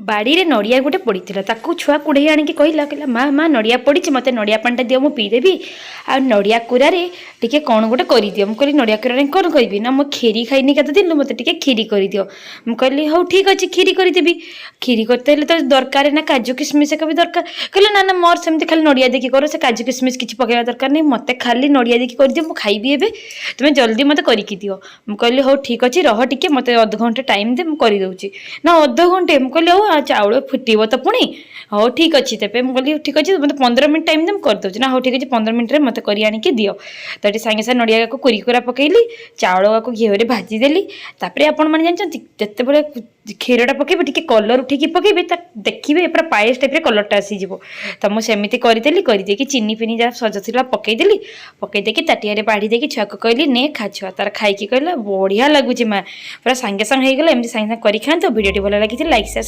बाड़ी रे नड़िया गोटे पड़ी ताकू छुआ कुड़े आणिक कहला कहला माँ माँ नड़िया पड़ी मत नड़िया पानी दियो मु पीदेवी आ नड़िया कुरारे टिके कौन गोटे करदियो मुझे नड़िया कुरारे कौन करी ना मुझे खीरी खाइनी केते दिन मत टिके खीरी करदियो मुझे हौ ठीक अच्छे खीरी करदेवी खीरी करते तो दरकार ना काजू किसमिश भी दरकार कहले ना ना मोर सेमती खाली नड़िया देखी कर से काजू किसमिश किसी पकड़ा दरकार नहीं मत खाली नड़िया देखी कर दियो मु खाइबी एबे तुम्हें जल्दी मत करके दियो मुझे हौ ठीक अच्छे रह टिके मत अध घंटे टाइम दे मुझे करदे ना अध घंटे मुझे हौ चाउल फुटब तो पुणी हाँ ठीक अच्छे तेरे मुझे ठीक अच्छे मतलब 15 मिनट टाइम दे करदे ना हाँ ठीक अच्छे 15 मिनट मत कर आनिक दियो तो ये सागे सागे नड़िया को कुरीकुरा पकईली चाउल को घीओ भाजीदेली तापर आपण मैंने जानते जिते क्षीरटा पकेबे टी कलर उठेकी पकेबे देखिए पूरा पायस टाइप कलरटा आसीज तो मुझे सेमती करदे चीनी फिनी जहाँ सजा पकईदेली पकईदेकी ताटिया बाढ़ी देकी छुआ को कहली ने खा छुआ तार खाई कहला बढ़िया लगुच माँ पूरा सागे सागे होगला एमती सागे सागे कर खाते भिडियो भल लगी लाइक से